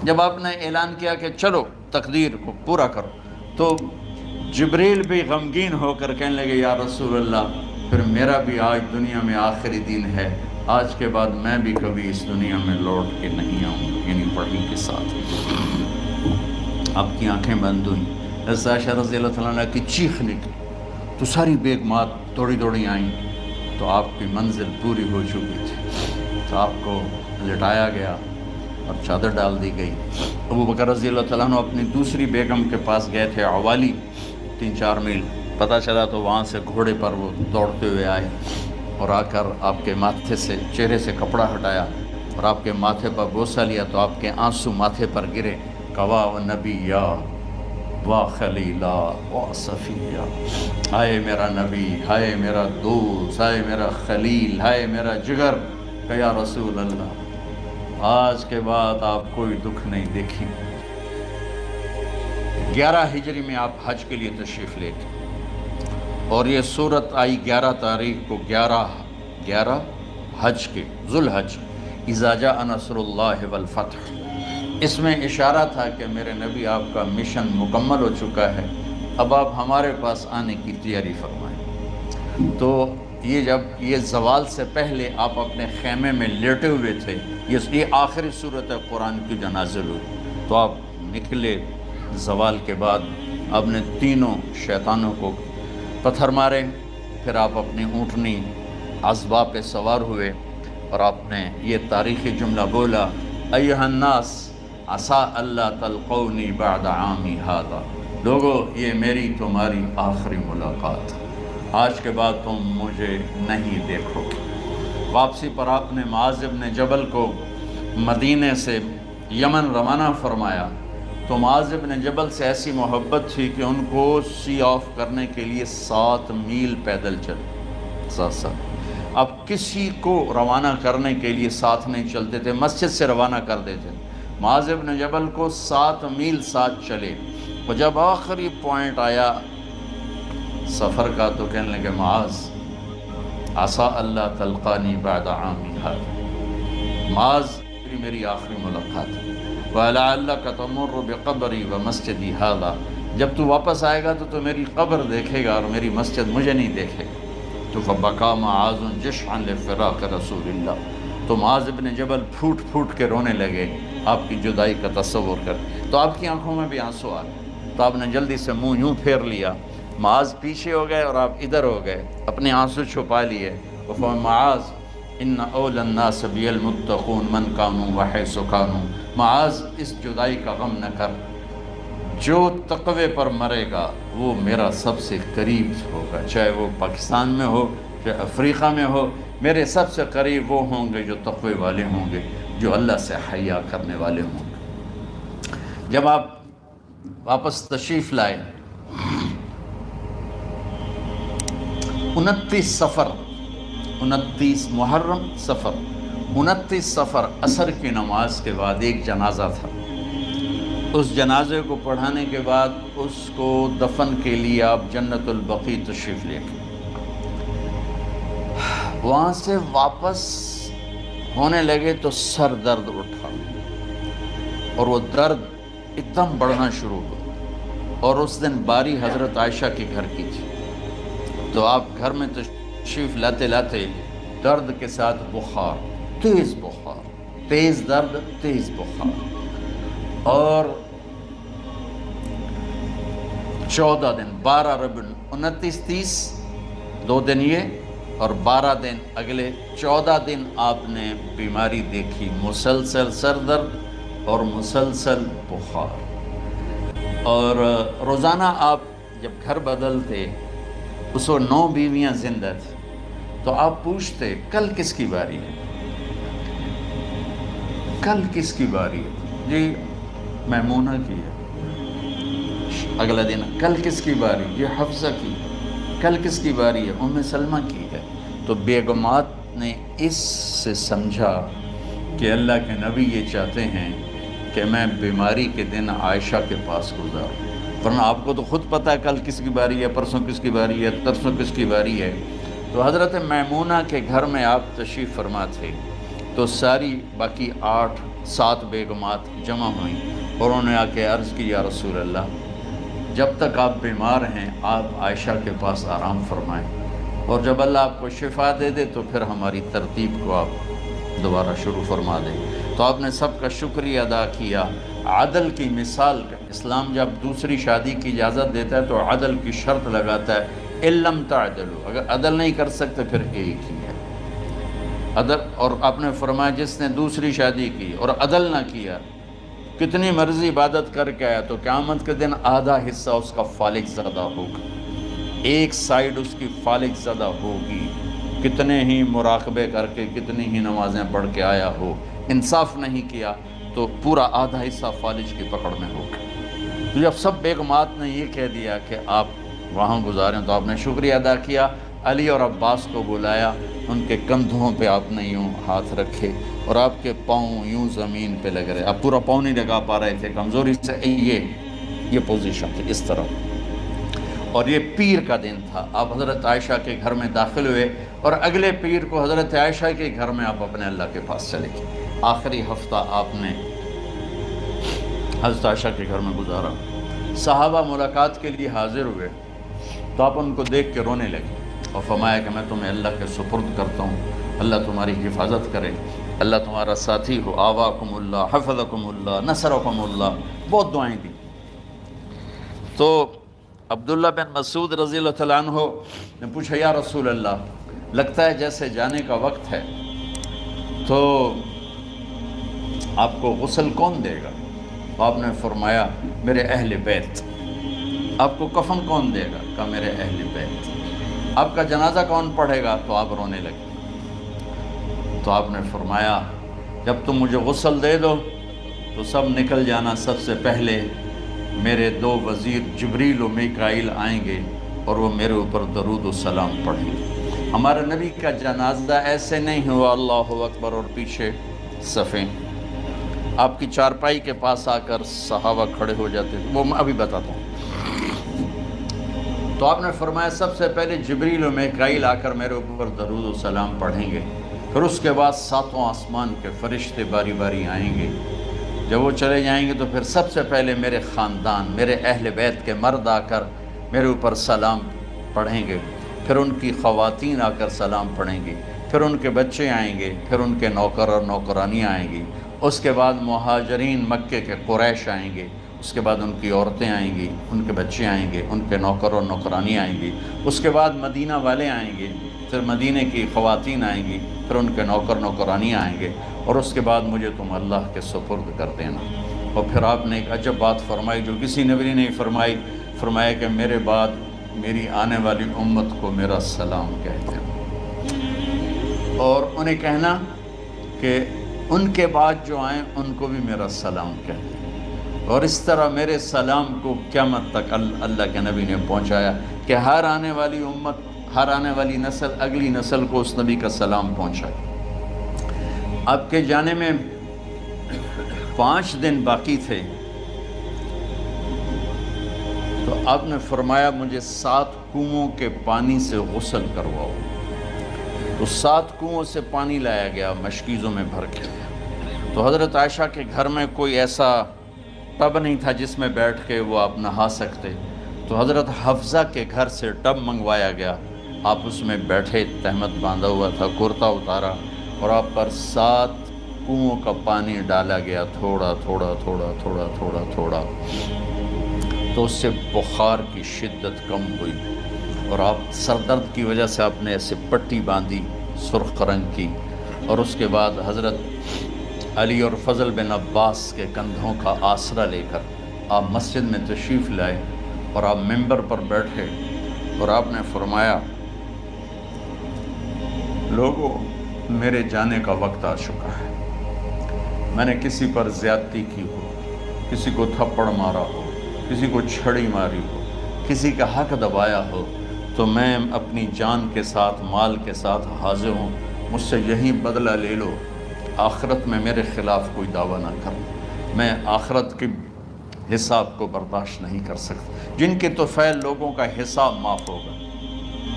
جب آپ نے اعلان کیا کہ چلو تقدیر کو پورا کرو، تو جبریل بھی غمگین ہو کر کہنے لگے یا رسول اللہ پھر میرا بھی آج دنیا میں آخری دن ہے، آج کے بعد میں بھی کبھی اس دنیا میں لوٹ کے نہیں آؤں گا، یعنی وحی کے ساتھ۔ آپ کی آنکھیں بند ہوئیں، حضرت عائشہ رضی اللہ تعالیٰ عنہ کی چیخ نکلی تو ساری بیگمات دوڑی آئیں، تو آپ کی منزل پوری ہو چکی تھی، تو آپ کو لٹایا گیا اور چادر ڈال دی گئی۔ ابو بکر رضی اللہ تعالیٰ عنہ اپنی دوسری بیگم کے پاس گئے تھے عوالی، 3-4 میل، پتہ چلا تو وہاں سے گھوڑے پر وہ دوڑتے ہوئے آئے اور آ کر آپ کے ماتھے سے چہرے سے کپڑا ہٹایا اور آپ کے ماتھے پر بوسہ لیا تو آپ کے آنسو ماتھے پر گرے۔ کوا و نبیّا و خلیلا و صفیہ، ہائے میرا نبی، ہائے میرا دوست، ہائے میرا خلیل، ہائے میرا جگر، کہ یا رسول اللہ آج کے بعد آپ کوئی دکھ نہیں دیکھیں۔ 11 ہجری میں آپ حج کے لیے تشریف لے گئے اور یہ صورت آئی 11 تاریخ کو، 11 حج کے ذوالحج، اذا جاء نصر اللہ والفتح۔ اس میں اشارہ تھا کہ میرے نبی آپ کا مشن مکمل ہو چکا ہے، اب آپ ہمارے پاس آنے کی تیاری فرمائیں۔ تو یہ جب یہ زوال سے پہلے آپ اپنے خیمے میں لیٹے ہوئے تھے، یہ آخری صورت قرآن کی جو نازل ہوئی، تو آپ نکلے زوال کے بعد، آپ نے تینوں شیطانوں کو پتھر مارے، پھر آپ اپنی اونٹنی عذبہ پہ سوار ہوئے اور آپ نے یہ تاریخی جملہ بولا، ایھا الناس عسیٰ اللہ تلقونی بعد عامی ھذا، لوگو یہ میری تمہاری آخری ملاقات، آج کے بعد تم مجھے نہیں دیکھو گے۔ واپسی پر آپ نے معاذ بن جبل کو مدینے سے یمن روانہ فرمایا، تو معاذ بن جبل سے ایسی محبت تھی کہ ان کو سی آف کرنے کے لیے 7 میل پیدل چلے، 7 اب کسی کو روانہ کرنے کے لیے ساتھ نہیں چلتے تھے، مسجد سے روانہ کر دیتے، معاذ بن جبل کو 7 میل ساتھ چلے، اور جب آخری پوائنٹ آیا سفر کا تو کہنے لگے معاذ عسیٰ اللہ تلقانی بعد عامی ھذا، معاذ میری آخری ملاقات ہے، وَلَعَلَّكَ تَمُرُّ بِقَبْرِي وَمَسْجِدِي ھذا، جب تو واپس آئے گا تو میری قبر دیکھے گا اور میری مسجد مجھے نہیں دیکھے گا۔ تو فَبَكَى مُعَاذٌ جِشْعًا لِفِرَاقِ رسول اللہ، تو معاذ بن جبل پھوٹ کے رونے لگے آپ کی جدائی کا تصور کر، تو آپ کی آنکھوں میں بھی آنسو آ گئے، تو آپ نے جلدی سے منہ یوں پھیر لیا، معاذ پیچھے ہو گئے اور آپ ادھر ہو گئے، اپنے آنسو چھپا لیے، وَفَمَا معاذ ان اول الناس بی المتقون من کانوا وحیث کانوا، معاذ اس جدائی کا غم نہ کر، جو تقوی پر مرے گا وہ میرا سب سے قریب ہوگا، چاہے وہ پاکستان میں ہو چاہے افریقہ میں ہو، میرے سب سے قریب وہ ہوں گے جو تقوی والے ہوں گے، جو اللہ سے حیا کرنے والے ہوں گے۔ جب آپ واپس تشریف لائے 29 محرم صفر، 29 صفر عصر کی نماز کے بعد ایک جنازہ تھا، اس جنازے کو پڑھانے کے بعد اس کو دفن کے لیے آپ جنت البقیع تشریف لے گئے۔ وہاں سے واپس ہونے لگے تو سر درد اٹھا اور وہ درد ایک دم بڑھنا شروع ہوا، اور اس دن باری حضرت عائشہ کے گھر کی تھی، تو آپ گھر میں تشریف لاتے درد کے ساتھ بخار، تیز درد، تیز بخار، اور 14 دن 12 ربیع 29 30 2 دن یہ اور 12 دن اگلے 14 دن آپ نے بیماری دیکھی، مسلسل سر درد اور مسلسل بخار، اور روزانہ آپ جب گھر بدلتے اس وقت 9 بیویاں زندہ تھیں، تو آپ پوچھتے کل کس کی باری ہے، کل کس کی باری ہے، جی میمونہ کی ہے، اگلا دن کل کس کی باری، یہ حفصہ کی، کل کس کی باری ہے، ام سلمہ کی ہے۔ تو بیگمات نے اس سے سمجھا کہ اللہ کے نبی یہ چاہتے ہیں کہ میں بیماری کے دن عائشہ کے پاس گزاروں، ورنہ آپ کو تو خود پتہ ہے کل کس کی باری ہے، پرسوں کس کی باری ہے، ترسوں کس کی باری ہے۔ تو حضرت میمونہ کے گھر میں آپ تشریف فرما تھے، تو ساری باقی 8 7 بیگمات جمع ہوئیں اور انہوں نے آ کے عرض کی یا رسول اللہ جب تک آپ بیمار ہیں آپ عائشہ کے پاس آرام فرمائیں اور جب اللہ آپ کو شفا دے دے تو پھر ہماری ترتیب کو آپ دوبارہ شروع فرما دیں۔ تو آپ نے سب کا شکریہ ادا کیا۔ عدل کی مثال کا اسلام جب دوسری شادی کی اجازت دیتا ہے تو عدل کی شرط لگاتا ہے علم تعدلوا، اگر عدل نہیں کر سکتے پھر ایک ہی ہے عدل۔ اور آپ نے فرمایا جس نے دوسری شادی کی اور عدل نہ کیا کتنی مرضی عبادت کر کے آیا تو قیامت کے دن آدھا حصہ اس کا فالج زدہ ہوگا، ایک سائیڈ اس کی فالج زدہ ہوگی، کتنے ہی مراقبے کر کے کتنی ہی نمازیں پڑھ کے آیا ہو، انصاف نہیں کیا تو پورا آدھا حصہ فالج کی پکڑ میں ہوگا۔ تو جب سب بیگمات نے یہ کہہ دیا کہ آپ وہاں گزاریں تو آپ نے شکریہ ادا کیا، علی اور عباس کو بلایا، ان کے کندھوں پہ آپ نے یوں ہاتھ رکھے اور آپ کے پاؤں یوں زمین پہ لگ رہے، آپ پورا پاؤں نہیں لگا پا رہے تھے کمزوری سے، یہ پوزیشن تھی اس طرح۔ اور یہ پیر کا دن تھا، آپ حضرت عائشہ کے گھر میں داخل ہوئے اور اگلے پیر کو حضرت عائشہ کے گھر میں آپ اپنے اللہ کے پاس چلے گئے۔ آخری ہفتہ آپ نے حضرت عائشہ کے گھر میں گزارا۔ صحابہ ملاقات کے لیے حاضر ہوئے تو آپ ان کو دیکھ کے رونے لگے اور فرمایا کہ میں تمہیں اللہ کے سپرد کرتا ہوں، اللہ تمہاری حفاظت کرے، اللہ تمہارا ساتھی ہو، آواکم اللہ، حفظکم اللہ، نصرکم اللہ، بہت دعائیں دی۔ تو عبداللہ بن مسعود رضی اللہ تعالیٰ عنہ نے پوچھا یا رسول اللہ لگتا ہے جیسے جانے کا وقت ہے تو آپ کو غسل کون دے گا؟ آپ نے فرمایا میرے اہل بیت۔ آپ کو کفن کون دے گا؟ کہا میرے اہل بیت۔ آپ کا جنازہ کون پڑھے گا؟ تو آپ رونے لگے۔ تو آپ نے فرمایا جب تم مجھے غسل دے دو تو سب نکل جانا، سب سے پہلے میرے 2 وزیر جبریل و میکائیل آئیں گے اور وہ میرے اوپر درود و سلام پڑھیں گے۔ ہمارے نبی کا جنازہ ایسے نہیں ہوا اللہ اکبر اور پیچھے صفیں، آپ کی چارپائی کے پاس آ کر صحابہ کھڑے ہو جاتے تھے، وہ میں ابھی بتاتا ہوں۔ تو آپ نے فرمایا سب سے پہلے جبریل و میکائیل آ کر میرے اوپر درود و سلام پڑھیں گے، پھر اس کے بعد 7 آسمان کے فرشتے باری باری آئیں گے۔ جب وہ چلے جائیں گے تو پھر سب سے پہلے میرے خاندان، میرے اہل بیت کے مرد آ کر میرے اوپر سلام پڑھیں گے، پھر ان کی خواتین آ کر سلام پڑھیں گی، پھر ان کے بچے آئیں گے، پھر ان کے نوکر اور نوکرانیاں آئیں گی، اس کے بعد مہاجرین مکے کے قریش آئیں گے، اس کے بعد ان کی عورتیں آئیں گی، ان کے بچے آئیں گے، ان کے نوکر اور نوکرانی آئیں گی، اس کے بعد مدینہ والے آئیں گے، پھر مدینہ کی خواتین آئیں گی، پھر ان کے نوکر نوکرانی آئیں گے، اور اس کے بعد مجھے تم اللہ کے سپرد کر دینا۔ اور پھر آپ نے ایک عجب بات فرمائی جو کسی نبی نے نہیں فرمائی، فرمایا کہ میرے بعد میری آنے والی امت کو میرا سلام کہتے ہیں، اور انہیں کہنا کہ ان کے بعد جو آئیں ان کو بھی میرا سلام کہتے ہیں۔ اور اس طرح میرے سلام کو قیامت تک اللہ کے نبی نے پہنچایا کہ ہر آنے والی امت، ہر آنے والی نسل اگلی نسل کو اس نبی کا سلام پہنچائے۔ آپ کے جانے میں 5 دن باقی تھے تو آپ نے فرمایا مجھے 7 کنوؤں کے پانی سے غسل کرواؤ۔ تو 7 کنوؤں سے پانی لایا گیا مشکیزوں میں بھر کے۔ تو حضرت عائشہ کے گھر میں کوئی ایسا ٹب نہیں تھا جس میں بیٹھ کے وہ آپ نہا سکتے، تو حضرت حفصہ کے گھر سے ٹب منگوایا گیا، آپ اس میں بیٹھے، تہمت باندھا ہوا تھا، کرتا اتارا اور آپ پر 7 کنوؤں کا پانی ڈالا گیا، تھوڑا تھوڑا تھوڑا تھوڑا تھوڑا تھوڑا، تو اس سے بخار کی شدت کم ہوئی اور آپ سر درد کی وجہ سے آپ نے ایسے پٹی باندھی سرخ رنگ کی، اور اس کے بعد حضرت علی اور فضل بن عباس کے کندھوں کا آسرا لے کر آپ مسجد میں تشریف لائے اور آپ ممبر پر بیٹھے اور آپ نے فرمایا لوگوں میرے جانے کا وقت آ چکا ہے، میں نے کسی پر زیادتی کی ہو، کسی کو تھپڑ مارا ہو، کسی کو چھڑی ماری ہو، کسی کا حق دبایا ہو، تو میں اپنی جان کے ساتھ مال کے ساتھ حاضر ہوں، مجھ سے یہی بدلہ لے لو، آخرت میں میرے خلاف کوئی دعویٰ نہ کر، میں آخرت کے حساب کو برداشت نہیں کر سکتا۔ جن کے طفیل لوگوں کا حساب معاف ہوگا،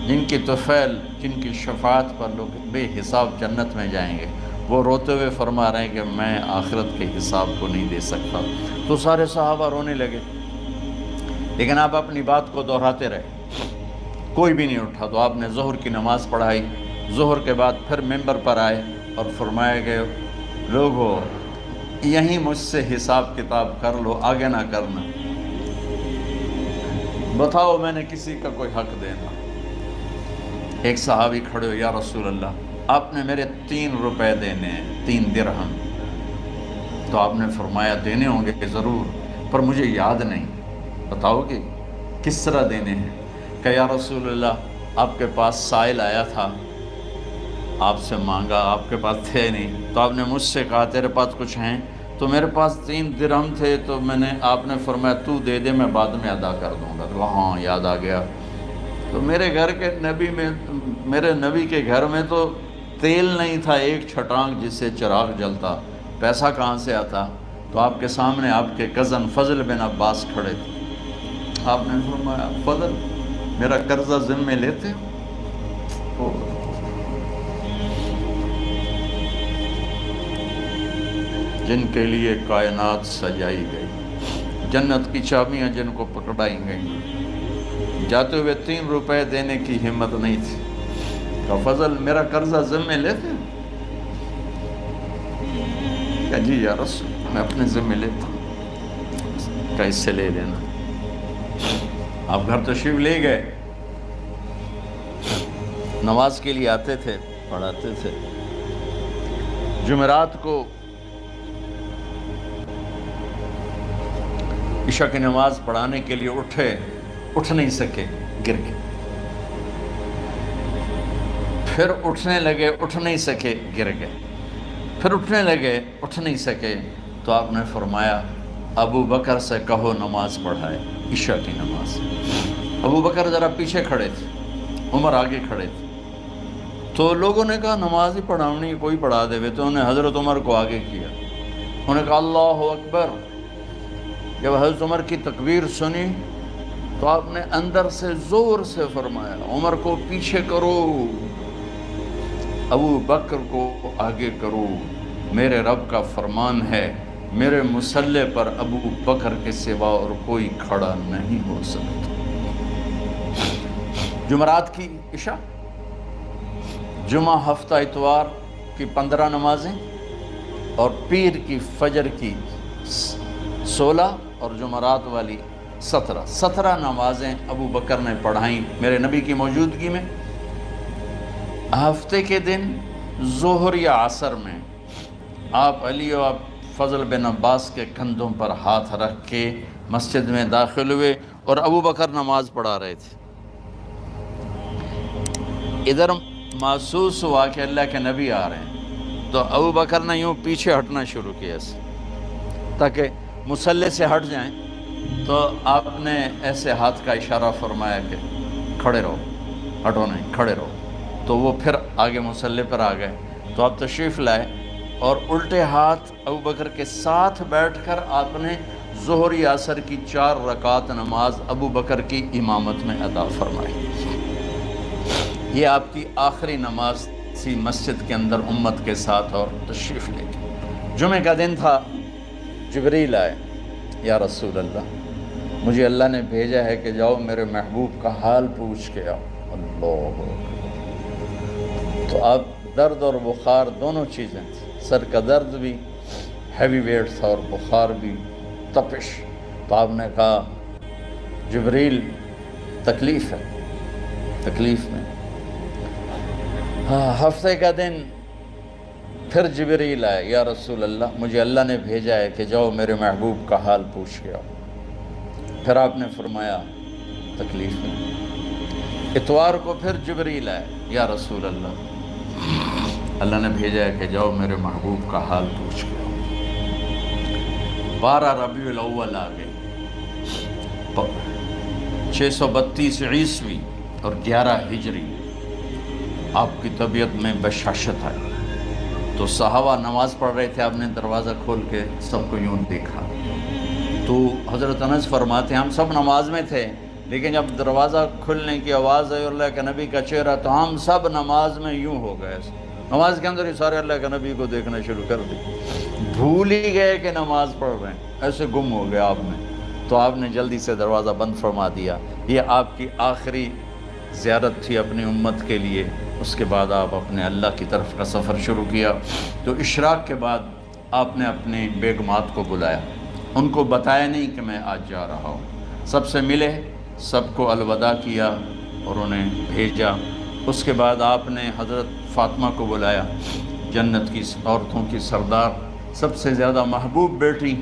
جن کی طفیل، جن کی شفاعت پر لوگ بے حساب جنت میں جائیں گے، وہ روتے ہوئے فرما رہے ہیں کہ میں آخرت کے حساب کو نہیں دے سکتا۔ تو سارے صحابہ رونے لگے، لیکن آپ اپنی بات کو دہراتے رہے، کوئی بھی نہیں اٹھا۔ تو آپ نے ظہر کی نماز پڑھائی، ظہر کے بعد پھر ممبر پر آئے اور فرمایا کہ لوگو یہیں مجھ سے حساب کتاب کر لو، آگے نہ کرنا، بتاؤ میں نے کسی کا کوئی حق دینا۔ ایک صحابی کھڑے ہو، یا رسول اللہ آپ نے میرے 3 روپے دینے ہیں، 3 درہم۔ تو آپ نے فرمایا دینے ہوں گے ضرور، پر مجھے یاد نہیں، بتاؤ کہ کس طرح دینے ہیں؟ کہ یا رسول اللہ آپ کے پاس سائل آیا تھا، آپ سے مانگا، آپ کے پاس تھے نہیں، تو آپ نے مجھ سے کہا تیرے پاس کچھ ہیں؟ تو میرے پاس 3 درہم تھے، تو آپ نے فرمایا تو دے دے، میں بعد میں ادا کر دوں گا۔ تو ہاں یاد آ گیا۔ تو میرے گھر کے میرے نبی کے گھر میں تو تیل نہیں تھا، ایک چھٹانگ جس سے چراغ جلتا، پیسہ کہاں سے آتا؟ تو آپ کے سامنے آپ کے کزن فضل بن عباس کھڑے تھے، آپ نے فرمایا فضل میرا قرضہ ذمہ لیتے ہو؟ جن کے لیے کائنات سجائی گئی، جنت کی چابیاں جن کو پکڑائی گئیں، جاتے ہوئے 3 روپے دینے کی ہمت نہیں تھی۔ کہ فضل میرا قرضہ ذمہ لیتے؟ کہ جی یا رسول میں اپنے ذمہ لیتا ہوں، کہ اس سے لے لینا۔ آپ گھر تشریف لے گئے، نماز کے لیے آتے تھے، پڑھاتے تھے۔ جمعرات کو عشاء کی نماز پڑھانے کے لیے اٹھ نہیں سکے، گر گئے، پھر اٹھنے لگے، اٹھ نہیں سکے، گر گئے، پھر اٹھنے لگے، اٹھ نہیں سکے۔ تو آپ نے فرمایا ابو بکر سے کہو نماز پڑھائے، عشاء کی نماز۔ ابو بکر ذرا پیچھے کھڑے تھے، عمر آگے کھڑے تھے۔ تو لوگوں نے کہا نماز ہی پڑھاونی، کوئی پڑھا دے۔ تو انہوں نے حضرت عمر کو آگے کیا، انہوں نے کہا اللہ اکبر۔ جب حضرت عمر کی تکبیر سنی تو آپ نے اندر سے زور سے فرمایا عمر کو پیچھے کرو، ابو بکر کو آگے کرو، میرے رب کا فرمان ہے میرے مصلی پر ابو بکر کے سوا اور کوئی کھڑا نہیں ہو سکتا۔ جمعرات کی عشاء، جمعہ ہفتہ اتوار کی 15 نمازیں اور پیر کی فجر کی 16 اور جمعرات والی 17 نمازیں ابو بکر نے پڑھائیں میرے نبی کی موجودگی میں۔ ہفتے کے دن ظہر یا عصر میں آپ علی و فضل بن عباس کے کندھوں پر ہاتھ رکھ کے مسجد میں داخل ہوئے اور ابو بکر نماز پڑھا رہے تھے۔ ادھر محسوس ہوا کہ اللہ کے نبی آ رہے ہیں، تو ابو بکر نے یوں پیچھے ہٹنا شروع کیا تاکہ مصلی سے ہٹ جائیں۔ تو آپ نے ایسے ہاتھ کا اشارہ فرمایا کہ کھڑے رہو، ہٹو نہیں، کھڑے رہو۔ تو وہ پھر آگے مصلی پر آ گئے۔ تو آپ تشریف لائے اور الٹے ہاتھ ابو بکر کے ساتھ بیٹھ کر آپ نے ظہر یا عصر کی 4 رکعت نماز ابو بکر کی امامت میں ادا فرمائی۔ یہ آپ کی آخری نماز تھی مسجد کے اندر امت کے ساتھ اور تشریف لے کے۔ جمعہ کا دن تھا، جبریل آئے، یا رسول اللہ مجھے اللہ نے بھیجا ہے کہ جاؤ میرے محبوب کا حال پوچھ کے آؤ۔ اللہ، تو آپ درد اور بخار دونوں چیزیں تھیں، سر کا درد بھی ہیوی ویٹ تھا اور بخار بھی، تپش۔ تو آپ نے کہا جبریل تکلیف ہے، تکلیف میں۔ ہفتے کا دن پھر جبریل آئے، یا رسول اللہ مجھے اللہ نے بھیجا ہے کہ جاؤ میرے محبوب کا حال پوچھ کے آؤ۔ پھر آپ نے فرمایا تکلیف میں۔ اتوار کو پھر جبریل آئے، یا رسول اللہ اللہ نے بھیجا ہے کہ جاؤ میرے محبوب کا حال پوچھ کے آؤ۔ 12 ربیع الاول آ گئی، 632 عیسوی اور 11 ہجری۔ آپ کی طبیعت میں بشاشت آئی۔ تو صحابہ نماز پڑھ رہے تھے، آپ نے دروازہ کھول کے سب کو یوں دیکھا۔ تو حضرت انس فرماتے ہیں ہم سب نماز میں تھے، لیکن جب دروازہ کھلنے کی آواز آئی اور اللہ کے نبی کا چہرہ، تو ہم سب نماز میں یوں ہو گئے، نماز کے اندر ہی سارے اللہ کے نبی کو دیکھنا شروع کر دی، بھول ہی گئے کہ نماز پڑھ رہے ہیں، ایسے گم ہو گئے آپ میں. تو آپ نے جلدی سے دروازہ بند فرما دیا. یہ آپ کی آخری زیارت تھی اپنی امت کے لیے. اس کے بعد آپ اپنے اللہ کی طرف کا سفر شروع کیا. تو اشراق کے بعد آپ نے اپنی بیگمات کو بلایا، ان کو بتایا نہیں کہ میں آج جا رہا ہوں، سب سے ملے، سب کو الوداع کیا اور انہیں بھیجا. اس کے بعد آپ نے حضرت فاطمہ کو بلایا، جنت کی عورتوں کی سردار، سب سے زیادہ محبوب بیٹی،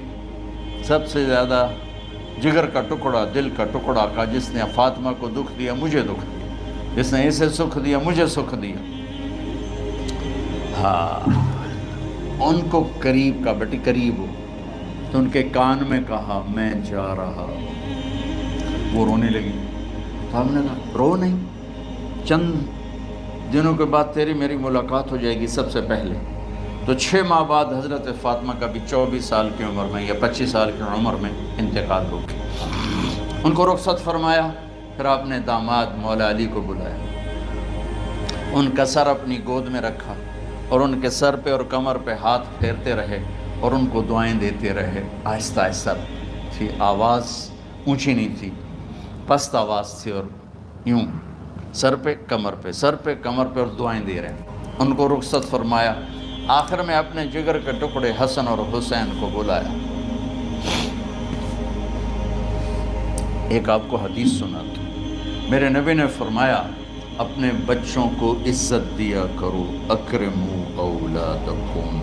سب سے زیادہ جگر کا ٹکڑا، دل کا ٹکڑا کا، جس نے فاطمہ کو دکھ دیا مجھے دکھ دیا، جس نے اسے سکھ دیا مجھے سکھ دیا. ہاں، ان کو قریب کا، بیٹی قریب ہو. تو ان کے کان میں کہا میں جا رہا. وہ رونے لگی. تو ہم نے کہا رو نہیں، چند دنوں کے بعد تیری میری ملاقات ہو جائے گی سب سے پہلے. تو 6 ماہ بعد حضرت فاطمہ کا بھی 24 سال کی عمر میں یا 25 سال کی عمر میں انتقال ہو گیا. ان کو رخصت فرمایا. پھر آپ نے داماد مولا علی کو بلایا، ان کا سر اپنی گود میں رکھا اور ان کے سر پہ اور کمر پہ ہاتھ پھیرتے رہے اور ان کو دعائیں دیتے رہے. آہستہ آہستہ تھی، آواز اونچی نہیں تھی، پست آواز تھی، اور یوں سر پہ کمر پہ، سر پہ کمر پہ، اور دعائیں دے رہے ہیں. ان کو رخصت فرمایا. آخر میں اپنے جگر کے ٹکڑے حسن اور حسین کو بلایا. ایک آپ کو حدیث سناتا. میرے نبی نے فرمایا اپنے بچوں کو عزت دیا کرو، اکرموا اولادکم.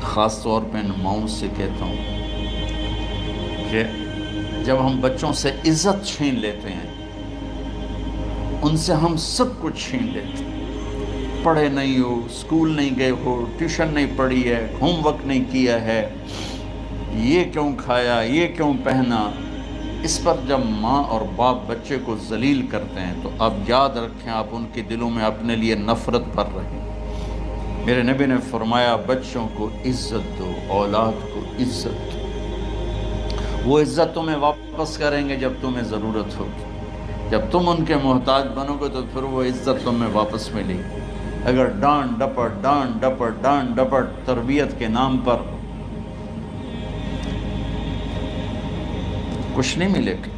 خاص طور پہ ان ماؤں سے کہتا ہوں کہ جب ہم بچوں سے عزت چھین لیتے ہیں، ان سے ہم سب کچھ چھین لیتے ہیں. پڑھے نہیں ہو، اسکول نہیں گئے ہو، ٹیوشن نہیں پڑھی ہے، ہوم ورک نہیں کیا ہے، یہ کیوں کھایا، یہ کیوں پہنا. اس پر جب ماں اور باپ بچے کو ذلیل کرتے ہیں تو اب یاد رکھیں آپ ان کے دلوں میں اپنے لیے نفرت بھر رہے ہیں. میرے نبی نے فرمایا بچوں کو عزت دو، اولاد کو عزت دو. وہ عزت تمہیں واپس کریں گے جب تمہیں ضرورت ہوگی. جب تم ان کے محتاج بنو گے تو پھر وہ عزت تمہیں واپس ملے گی. اگر ڈانٹ ڈپٹ تربیت کے نام پر کچھ نہیں ملے گا.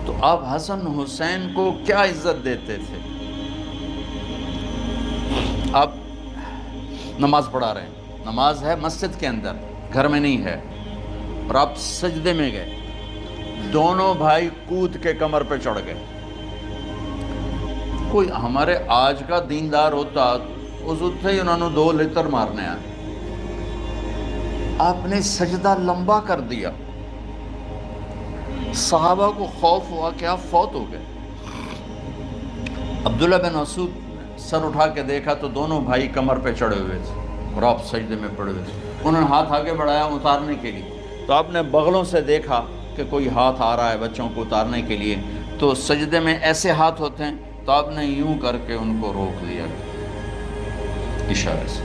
تو آپ حسن حسین کو کیا عزت دیتے تھے؟ آپ نماز پڑھا رہے ہیں، نماز ہے مسجد کے اندر، گھر میں نہیں ہے، اور آپ سجدے میں گئے، دونوں بھائی کود کے کمر پہ چڑھ گئے. کوئی ہمارے آج کا دیندار ہوتا اس سے ہی انہوں نے 2 لتر مارنے آئے. آپ نے سجدہ لمبا کر دیا. صحابہ کو خوف ہوا کہ آپ فوت ہو گئے. عبداللہ بن مسعود سر اٹھا کے دیکھا تو دونوں بھائی کمر پہ چڑھے ہوئے تھے اور آپ سجدے میں پڑے ہوئے تھے. انہوں نے ہاتھ آگے بڑھایا اتارنے کے لیے، تو آپ نے بغلوں سے دیکھا کہ کوئی ہاتھ آ رہا ہے بچوں کو اتارنے کے لیے. تو سجدے میں ایسے ہاتھ ہوتے ہیں، تو آپ نے یوں کر کے ان کو روک دیا اشارے سے.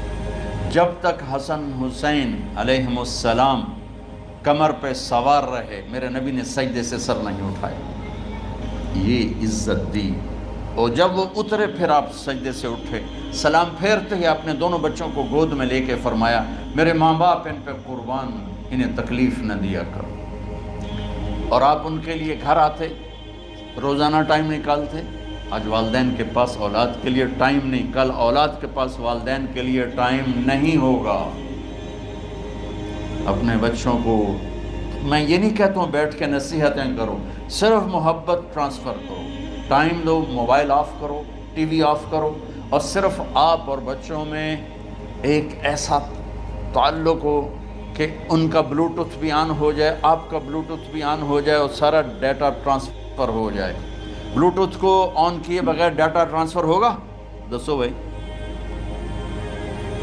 جب تک حسن حسین علیہم السلام کمر پہ سوار رہے میرے نبی نے سجدے سے سر نہیں اٹھایا. یہ عزت دی. اور جب وہ اترے پھر آپ سجدے سے اٹھے، سلام پھیرتے ہی اپنے دونوں بچوں کو گود میں لے کے فرمایا میرے ماں باپ ان پہ قربان، انہیں تکلیف نہ دیا کرو. اور آپ ان کے لیے گھر آتے، روزانہ ٹائم نکالتے. آج والدین کے پاس اولاد کے لیے ٹائم نہیں، کل اولاد کے پاس والدین کے لیے ٹائم نہیں ہوگا. اپنے بچوں کو میں یہ نہیں کہتا ہوں بیٹھ کے نصیحتیں کرو، صرف محبت ٹرانسفر کرو، ٹائم دو، موبائل آف کرو، ٹی وی آف کرو، اور صرف آپ اور بچوں میں ایک ایسا تعلق ہو کہ ان کا بلوٹوتھ بھی آن ہو جائے، آپ کا بلوٹوتھ بھی آن ہو جائے، اور سارا ڈیٹا ٹرانسفر ہو جائے. بلوٹوتھ کو آن کیے بغیر ڈیٹا ٹرانسفر ہوگا؟ دسو بھائی.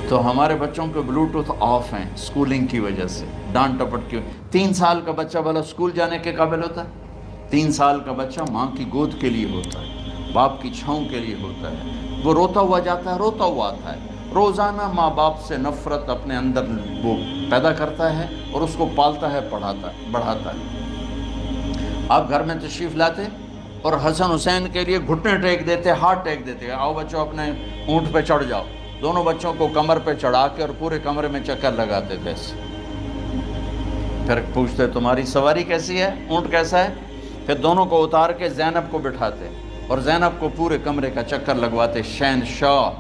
تو ہمارے بچوں کے بلوٹوتھ آف ہیں سکولنگ کی وجہ سے، ڈانٹ ٹپٹ کی. 3 سال کا بچہ بھلا سکول جانے کے قابل ہوتا ہے؟ 3 سال کا بچہ ماں کی گود کے لیے ہوتا ہے، باپ کی چھاؤں کے لیے ہوتا ہے. وہ روتا ہوا جاتا ہے، روتا ہوا آتا ہے. روزانہ ماں باپ سے نفرت اپنے اندر وہ پیدا کرتا ہے اور اس کو پالتا ہے، پڑھاتا ہے، بڑھاتا ہے. آپ گھر میں تشریف لاتے اور حسن حسین کے لیے گھٹنے ٹیک دیتے، ہاتھ ٹیک دیتے، آؤ بچوں اپنے اونٹ پہ چڑھ جاؤ، دونوں بچوں کو کمر پہ چڑھا کے اور پورے کمرے میں چکر لگاتے تھے۔ پھر پوچھتے تمہاری سواری کیسی ہے، اونٹ کیسا ہے؟ پھر دونوں کو اتار کے زینب کو بٹھاتے اور زینب کو پورے کمرے کا چکر لگواتے۔ شہنشاہ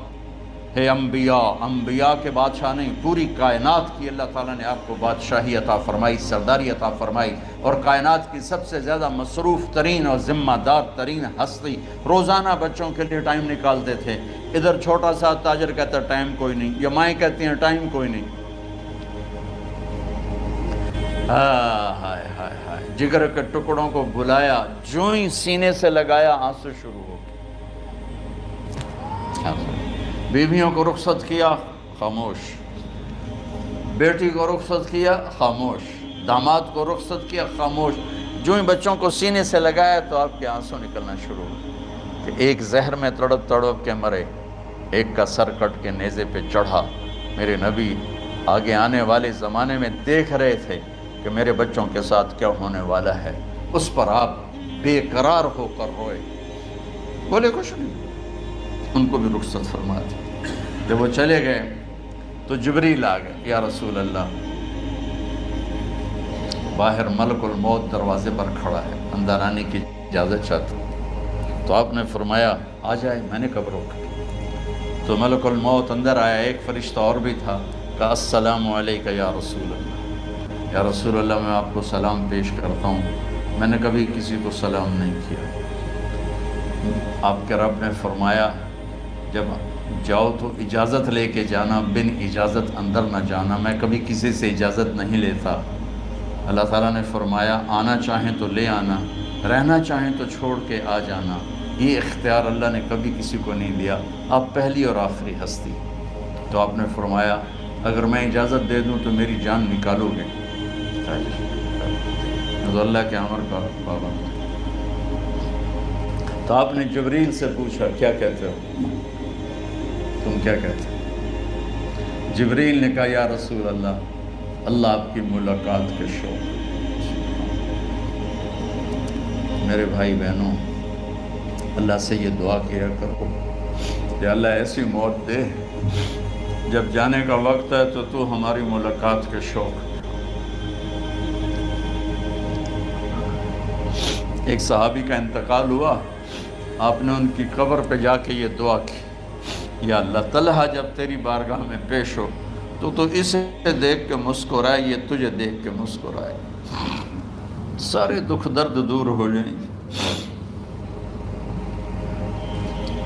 ہے انبیاء، انبیاء کے بادشاہ نہیں، پوری کائنات کی اللہ تعالیٰ نے آپ کو بادشاہی عطا فرمائی، سرداری عطا فرمائی، اور کائنات کی سب سے زیادہ مصروف ترین اور ذمہ دار ترین ہستی روزانہ بچوں کے لیے ٹائم نکالتے تھے۔ ادھر چھوٹا سا تاجر کہتا ہے ٹائم کوئی نہیں، یا مائیں کہتی ہیں ٹائم کوئی نہیں۔ ہائے ہائے ہائے، جگر کے ٹکڑوں کو بلایا، جو ہی سینے سے لگایا آنسو شروع ہو گئے۔ بیویوں کو رخصت کیا، خاموش۔ بیٹی کو رخصت کیا، خاموش۔ داماد کو رخصت کیا، خاموش۔ جو ہی بچوں کو سینے سے لگایا تو آپ کے آنسو نکلنا شروع ہو کہ ایک زہر میں تڑپ تڑپ کے مرے، ایک کا سر کٹ کے نیزے پہ چڑھا۔ میرے نبی آگے آنے والے زمانے میں دیکھ رہے تھے کہ میرے بچوں کے ساتھ کیا ہونے والا ہے، اس پر آپ بے قرار ہو کر روئے، بولے کچھ نہیں، ان کو بھی رخصت فرما دی۔ جب وہ چلے گئے تو جبریل آ گئے، یا رسول اللہ، باہر ملک الموت دروازے پر کھڑا ہے، اندر آنے کی اجازت چاہتا ہوں۔ تو آپ نے فرمایا آ جائے، میں نے کب روکا؟ تو ملک الموت اندر آیا، ایک فرشتہ اور بھی تھا، کہا السلام علیکہ یا رسول اللہ، یا رسول اللہ میں آپ کو سلام پیش کرتا ہوں، میں نے کبھی کسی کو سلام نہیں کیا۔ آپ کے رب نے فرمایا جب جاؤ تو اجازت لے کے جانا، بن اجازت اندر نہ جانا، میں کبھی کسی سے اجازت نہیں لیتا۔ اللہ تعالیٰ نے فرمایا آنا چاہیں تو لے آنا، رہنا چاہیں تو چھوڑ کے آ جانا، یہ اختیار اللہ نے کبھی کسی کو نہیں دیا، آپ پہلی اور آخری ہستی۔ تو آپ نے فرمایا اگر میں اجازت دے دوں تو میری جان نکالو گے؟ تو اللہ کے امر کا پابند۔ تو آپ نے جبریل سے پوچھا کیا کہتے ہو، تم کیا کہتے ہو؟ جبریل نے کہا یا رسول اللہ، اللہ آپ کی ملاقات کے شوق۔ میرے بھائی بہنوں، اللہ سے یہ دعا کیا کرو کہ اللہ ایسی موت دے جب جانے کا وقت ہے تو ہماری ملاقات کے شوق۔ ایک صحابی کا انتقال ہوا، آپ نے ان کی قبر پہ جا کے یہ دعا کی، یا اللہ طلحہ جب تیری بارگاہ میں پیش ہو تو اسے دیکھ کے مسکرائے، یہ تجھے دیکھ کے مسکرائے، سارے دکھ درد دور ہو جائیں گے۔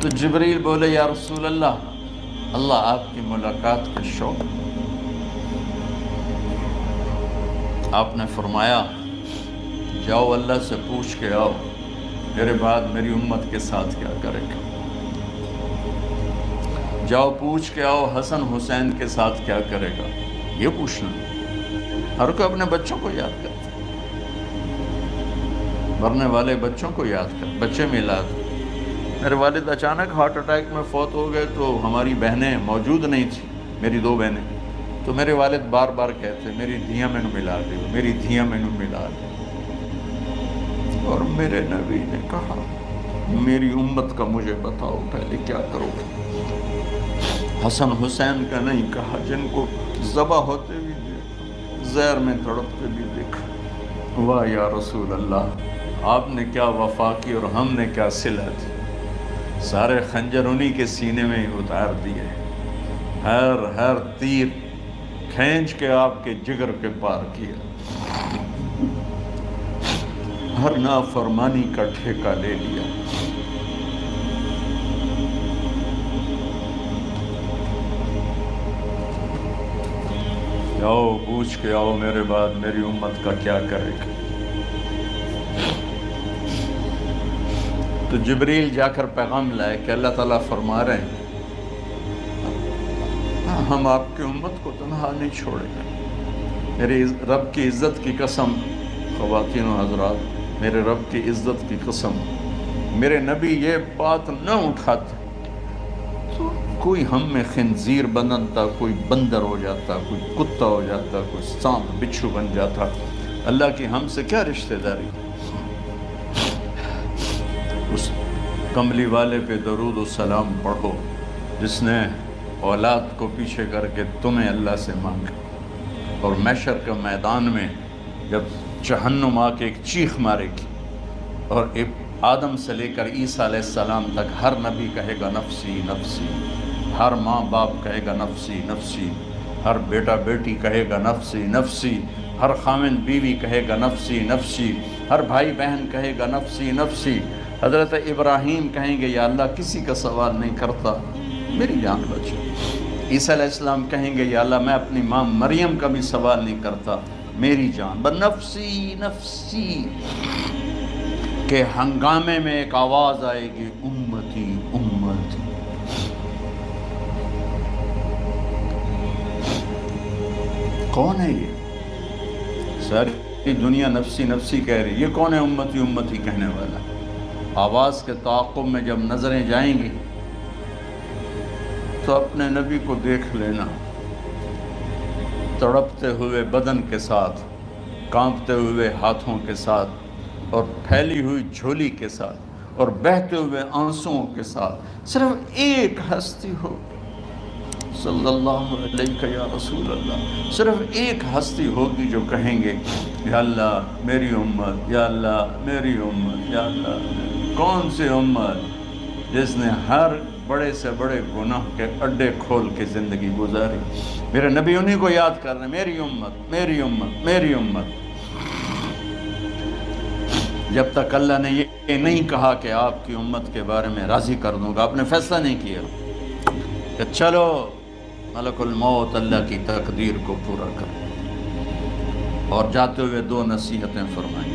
تو جبریل بولے یا رسول اللہ، اللہ آپ کی ملاقات کا شوق۔ آپ نے فرمایا جاؤ اللہ سے پوچھ کے آؤ میرے بعد میری امت کے ساتھ کیا کرے گا، جاؤ پوچھ کے آؤ حسن حسین کے ساتھ کیا کرے گا، یہ پوچھنا۔ ہر کوئی اپنے بچوں کو یاد کرتا، مرنے والے بچوں کو یاد کر، بچے میلاد۔ میرے والد اچانک ہارٹ اٹیک میں فوت ہو گئے تو ہماری بہنیں موجود نہیں تھیں، میری دو بہنیں، تو میرے والد بار بار کہتے میری دھیاں میں ملا دے، میری دھیاں میں ملا دے۔ اور میرے نبی نے کہا میری امت کا مجھے بتاؤ پہلے کیا کرو گے؟ حسن حسین کا نہیں کہا، جن کو ذبح ہوتے بھی دیکھا، زہر میں تڑپتے بھی دیکھا۔ واہ یا رسول اللہ، آپ نے کیا وفا کی اور ہم نے کیا صلہ دی، سارے خنجر انہی کے سینے میں ہی اتار دیے، ہر تیر کھینچ کے آپ کے جگر کے پار کیا، ہر نافرمانی کا ٹھیکہ لے لیا۔ جاؤ پوچھ کے آؤ میرے بعد میری امت کا کیا کرے گا۔ تو جبریل جا کر پیغام لائے کہ اللہ تعالیٰ فرما رہے ہیں ہم آپ کی امت کو تنہا نہیں چھوڑیں گے۔ میرے رب کی عزت کی قسم، خواتین و حضرات، میرے رب کی عزت کی قسم، میرے نبی یہ بات نہ اٹھاتے تو کوئی ہم میں خنزیر بنتا، کوئی بندر ہو جاتا، کوئی کتا ہو جاتا، کوئی سانپ بچھو بن جاتا۔ اللہ کی ہم سے کیا رشتہ داری؟ کملی والے پہ درود و سلام پڑھو جس نے اولاد کو پیچھے کر کے تمہیں اللہ سے مانگا، اور محشر کے میدان میں جب جہنم آ کے ایک چیخ مارے گی اور آدم سے لے کر عیسیٰ علیہ السلام تک ہر نبی کہے گا نفسی نفسی، ہر ماں باپ کہے گا نفسی نفسی، ہر بیٹا بیٹی کہے گا نفسی نفسی، ہر خامن بیوی کہے گا نفسی نفسی، ہر بھائی بہن کہے گا نفسی نفسی۔ حضرت ابراہیم کہیں گے یا اللہ کسی کا سوال نہیں کرتا، میری جان بچے۔ عیسیٰ علیہ السلام کہیں گے یا اللہ میں اپنی ماں مریم کا بھی سوال نہیں کرتا، میری جان بس نفسی نفسی کے ہنگامے میں ایک آواز آئے گی، امتی امتی۔ کون ہے یہ؟ ساری دنیا نفسی نفسی کہہ رہی، یہ کون ہے امتی امتی کہنے والا؟ آواز کے تعاقب میں جب نظریں جائیں گی تو اپنے نبی کو دیکھ لینا، تڑپتے ہوئے بدن کے ساتھ، کانپتے ہوئے ہاتھوں کے ساتھ، اور پھیلی ہوئی جھولی کے ساتھ، اور بہتے ہوئے آنسوؤں کے ساتھ صرف ایک ہستی ہو، صلی اللہ علیہ یا رسول اللہ، صرف ایک ہستی ہوگی جو کہیں گے یا اللہ میری امت، یا اللہ میری امت، یا اللہ کون سی امت جس نے ہر بڑے سے بڑے گناہ کے اڈے کھول کے زندگی گزاری۔ میرے نبی انہی کو یاد کر رہے ہیں، میری امت میری امت میری امت۔ جب تک اللہ نے یہ نہیں کہا کہ آپ کی امت کے بارے میں راضی کر دوں گا، آپ نے فیصلہ نہیں کیا کہ چلو ملک الموت اللہ کی تقدیر کو پورا کر، اور جاتے ہوئے دو نصیحتیں فرمائیں،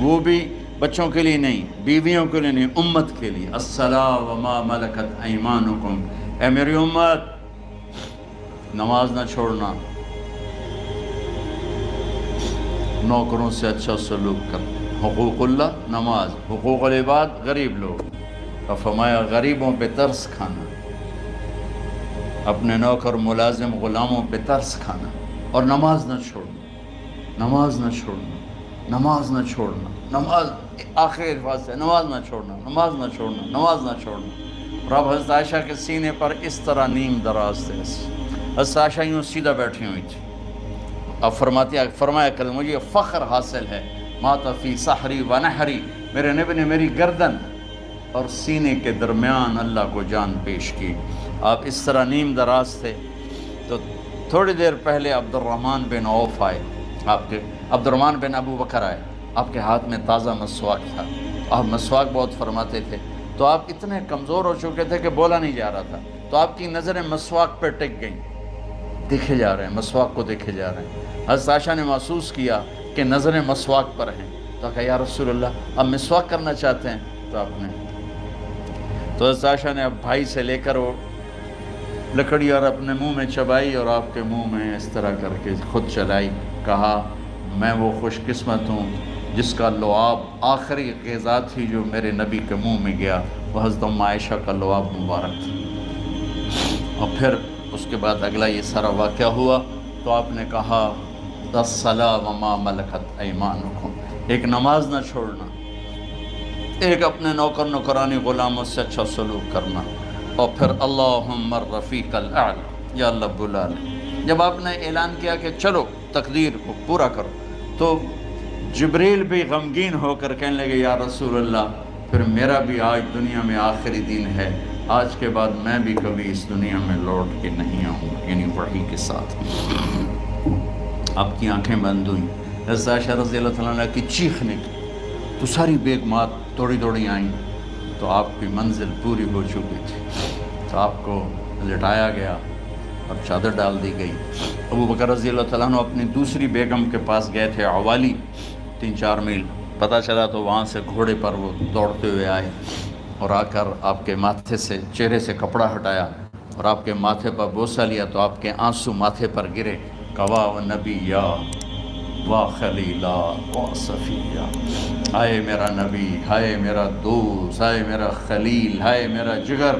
وہ بھی بچوں کے لیے نہیں، بیویوں کے لیے نہیں، امت کے لیے۔ الصلاۃ وما ملکت ایمانکم، اے میری امت نماز نہ چھوڑنا، نوکروں سے اچھا سلوک کر، حقوق اللہ نماز، حقوق العباد غریب لوگ، اور فرمایا غریبوں پہ ترس کھانا، اپنے نوکر ملازم غلاموں پہ ترس کھانا، اور نماز نہ چھوڑنا، نماز نہ چھوڑنا، نماز نہ چھوڑنا، نماز آخر الفاظ سے نماز نہ چھوڑنا، نماز نہ چھوڑنا، نماز نہ چھوڑنا۔ اور اب حضرت عائشہ کے سینے پر اس طرح نیم دراز تھے، حضرت عائشہ یوں سیدھا بیٹھی ہوئی تھی، اب فرمایا کریں مجھے فخر حاصل ہے، مات فی سحری و نحری، میرے نبی نے میری گردن اور سینے کے درمیان اللہ کو جان پیش کی۔ آپ اس طرح نیم دراز تھے تو تھوڑی دیر پہلے عبد الرحمن بن عوف آئے، آپ کے عبد الرحمن بن ابو بکر آئے، آپ کے ہاتھ میں تازہ مسواک تھا، آپ مسواک بہت فرماتے تھے، تو آپ اتنے کمزور ہو چکے تھے کہ بولا نہیں جا رہا تھا، تو آپ کی نظریں مسواک پہ ٹک گئیں، دیکھے جا رہے ہیں، مسواک کو دیکھے جا رہے ہیں۔ حضرت عائشہ نے محسوس کیا کہ نظریں مسواک پر ہیں، تو کہا یا رسول اللہ اب مسواک کرنا چاہتے ہیں، تو آپ نے تو حضرت عائشہ نے اب بھائی سے لے کر وہ لکڑی اور اپنے منہ میں چبائی، اور آپ کے منہ میں اس طرح کر کے خود چلائی، کہا میں وہ خوش قسمت ہوں جس کا لعاب آخری غذا تھی جو میرے نبی کے منہ میں گیا، وہ حضرت ام عائشہ کا لعاب مبارک تھا۔ اور پھر اس کے بعد اگلا یہ سارا واقعہ ہوا، تو آپ نے کہا الصلاۃ وما ملکت ایمانکم، ایک نماز نہ چھوڑنا، ایک اپنے نوکر نوکرانی غلاموں سے اچھا سلوک کرنا، اور پھر اللہم الرفیق الاعلی، یا اللہ بلا لے۔ جب آپ نے اعلان کیا کہ چلو تقدیر کو پورا کرو، تو جبریل بھی غمگین ہو کر کہنے لگے یا رسول اللہ پھر میرا بھی آج دنیا میں آخری دن ہے، آج کے بعد میں بھی کبھی اس دنیا میں لوٹ کے نہیں آؤں گا، یعنی وحی کے ساتھ۔ آپ کی آنکھیں بند ہوئیں، حضرت عائشہ رضی اللہ تعالیٰ عنہ کی چیخ نکلی، تو ساری بیگمات دوڑی دوڑی آئیں، تو آپ کی منزل پوری ہو چکی تھی، تو آپ کو لٹایا گیا اور چادر ڈال دی گئی۔ ابو بکر رضی اللہ تعالیٰ عنہ اپنی دوسری بیگم کے پاس گئے تھے، عوالی، 3-4 میل، پتہ چلا تو وہاں سے گھوڑے پر وہ دوڑتے ہوئے آئے، اور آ کر آپ کے ماتھے سے چہرے سے کپڑا ہٹایا اور آپ کے ماتھے پر بوسہ لیا، تو آپ کے آنسو ماتھے پر گرے، کوا و نبیّا و خلیلا و صفیہ، ہائے میرا نبی، ہائے میرا دوست، ہائے میرا خلیل، ہائے میرا جگر،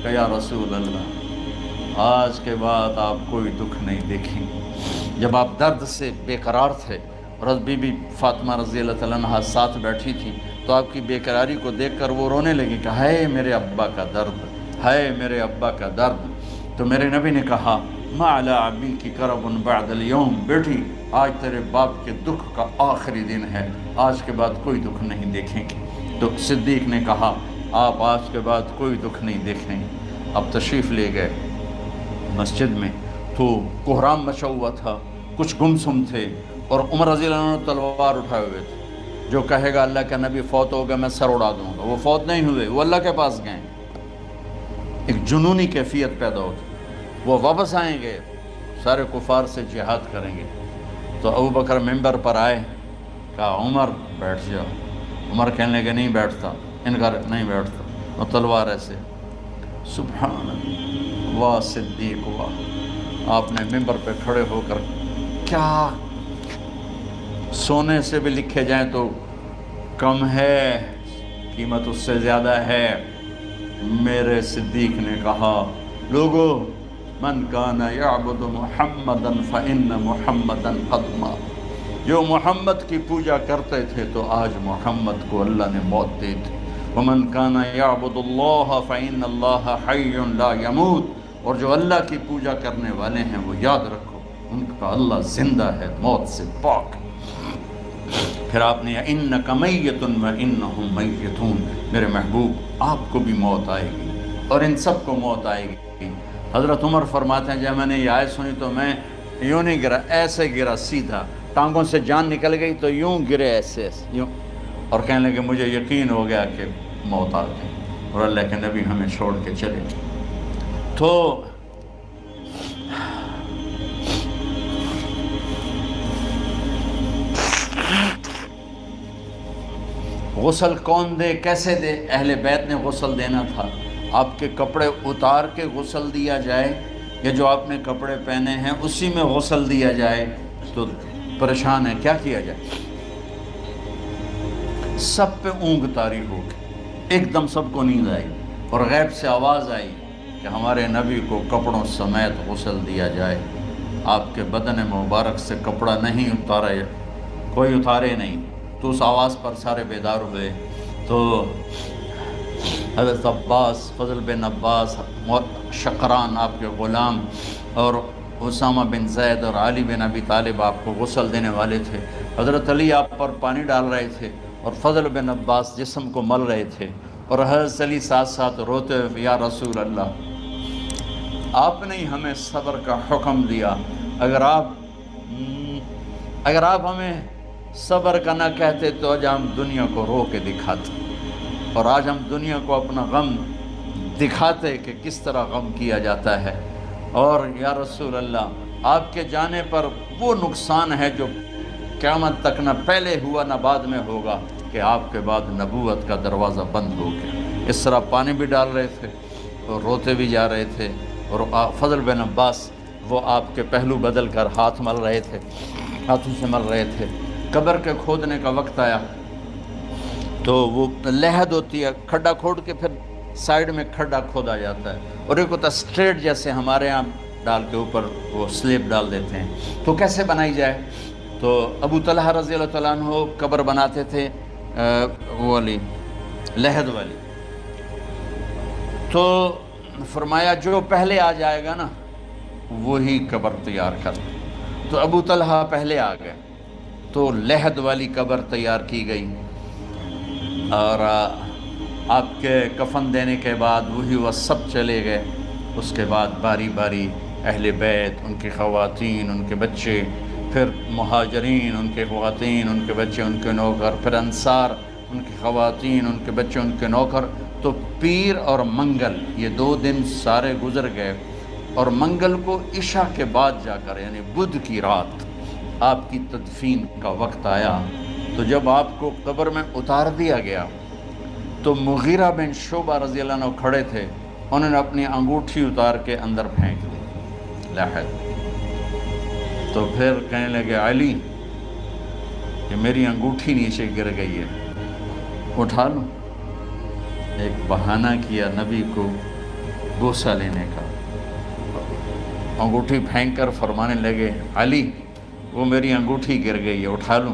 کہ یا رسول اللہ آج کے بعد آپ کوئی دکھ نہیں دیکھیں گے۔ جب آپ درد سے بے قرار تھے اور بی بی فاطمہ رضی اللہ تعالیٰ عنہ ساتھ بیٹھی تھی، تو آپ کی بیقراری کو دیکھ کر وہ رونے لگی کہ ہائے میرے ابا کا درد، ہائے میرے ابا کا درد۔ تو میرے نبی نے کہا ما علی ابی کی کرب بعد اليوم، بیٹی آج تیرے باپ کے دکھ کا آخری دن ہے، آج کے بعد کوئی دکھ نہیں دیکھیں گے۔ تو صدیق نے کہا آپ آج کے بعد کوئی دکھ نہیں دیکھیں گے۔ اب تشریف لے گئے مسجد میں، تو کوہرام مچا ہوا تھا، کچھ گمسم تھے، اور عمر رضی اللہ عنہ تلوار اٹھائے ہوئے تھے۔ جو کہے گا اللہ کا نبی فوت ہو گیا میں سر اڑا دوں گا، وہ فوت نہیں ہوئے، وہ اللہ کے پاس گئے۔ ایک جنونی کیفیت پیدا ہوتی، وہ واپس آئیں گے، سارے کفار سے جہاد کریں گے۔ تو ابو بکر ممبر پر آئے، کہا عمر بیٹھ جاؤ۔ عمر کہنے لگے نہیں بیٹھتا، انکار نہیں بیٹھتا، اور تلوار ایسے۔ سبحان اللہ، واہ صدیق واہ۔ آپ نے ممبر پہ کھڑے ہو کر کیا، سونے سے بھی لکھے جائیں تو کم ہے، قیمت اس سے زیادہ ہے۔ میرے صدیق نے کہا لوگو من کان یعبد محمدا فإن محمدا قد مات، جو محمد کی پوجا کرتے تھے تو آج محمد کو اللہ نے موت دی تھی۔ ومن کان یعبد اللہ فإن اللہ حی لا یموت، اور جو اللہ کی پوجا کرنے والے ہیں وہ یاد رکھو ان کا اللہ زندہ ہے، موت سے پاک۔ پھر آپ نے انک میت وانہم میتون، میرے محبوب آپ کو بھی موت آئے گی اور ان سب کو موت آئے گی۔ حضرت عمر فرماتے ہیں جب میں نے یہ آیت سنی تو میں یوں نہیں گرا، ایسے گرا سیدھا، ٹانگوں سے جان نکل گئی تو یوں گرے ایسے یوں، اور کہنے لگے مجھے یقین ہو گیا کہ موت آ گئی اور اللہ کے نبی ہمیں چھوڑ کے چلے گئے۔ تو غسل کون دے، کیسے دے؟ اہل بیت نے غسل دینا تھا۔ آپ کے کپڑے اتار کے غسل دیا جائے یا جو آپ نے کپڑے پہنے ہیں اسی میں غسل دیا جائے؟ تو پریشان ہے کیا کیا جائے؟ سب پہ اونگ طاری ہو گئی، ایک دم سب کو نیند آئی اور غیب سے آواز آئی کہ ہمارے نبی کو کپڑوں سمیت غسل دیا جائے۔ آپ کے بدن مبارک سے کپڑا نہیں اتارا، کوئی اتارے نہیں۔ تو اس آواز پر سارے بیدار ہوئے۔ تو حضرت عباس، فضل بن عباس، شقران آپ کے غلام، اور اسامہ بن زید اور علی بن ابی طالب آپ کو غسل دینے والے تھے۔ حضرت علی آپ پر پانی ڈال رہے تھے اور فضل بن عباس جسم کو مل رہے تھے، اور حضرت علی ساتھ ساتھ روتے ہوئے یا رسول اللہ آپ نے ہمیں صبر کا حکم دیا، اگر آپ ہمیں صبر کا نہ کہتے تو آج ہم دنیا کو رو کے دکھاتے، اور آج ہم دنیا کو اپنا غم دکھاتے کہ کس طرح غم کیا جاتا ہے۔ اور یا رسول اللہ آپ کے جانے پر وہ نقصان ہے جو قیامت تک نہ پہلے ہوا نہ بعد میں ہوگا، کہ آپ کے بعد نبوت کا دروازہ بند ہو گیا۔ اس طرح پانی بھی ڈال رہے تھے اور روتے بھی جا رہے تھے، اور فضل بن عباس وہ آپ کے پہلو بدل کر ہاتھ مل رہے تھے، ہاتھوں سے مل رہے تھے۔ قبر کے کھودنے کا وقت آیا تو وہ لحد ہوتی ہے، کھڈا کھود کے پھر سائیڈ میں کھڈا کھودا جاتا ہے، اور ایک ہوتا اسٹریٹ جیسے ہمارے ہاں ڈال کے اوپر وہ سلیب ڈال دیتے ہیں۔ تو کیسے بنائی جائے؟ تو ابو طلحہ رضی اللہ تعالیٰ عنہ قبر بناتے تھے وہ والی لحد والی۔ تو فرمایا جو پہلے آ جائے گا نا وہی قبر تیار کر۔ تو ابو طلحہ پہلے آ گئے تو لحد والی قبر تیار کی گئی، اور آپ کے کفن دینے کے بعد وہی وہ سب چلے گئے۔ اس کے بعد باری باری اہل بیت، ان کی خواتین، ان کے بچے، پھر مہاجرین، ان کے خواتین، ان کے بچے، ان کے نوکر، پھر انصار، ان کی خواتین، ان کے بچے، ان کے نوکر۔ تو پیر اور منگل یہ 2 دن سارے گزر گئے، اور منگل کو عشاء کے بعد جا کر یعنی بدھ کی رات آپ کی تدفین کا وقت آیا۔ تو جب آپ کو قبر میں اتار دیا گیا تو مغیرہ بن شعبہ رضی اللہ عنہ کھڑے تھے، انہوں نے اپنی انگوٹھی اتار کے اندر پھینک دی لحد۔ تو پھر کہنے لگے علی کہ میری انگوٹھی نیچے گر گئی ہے، اٹھا لوں۔ ایک بہانہ کیا نبی کو بوسہ لینے کا، انگوٹھی پھینک کر فرمانے لگے علی وہ میری انگوٹھی گر گئی ہے، اٹھا لوں۔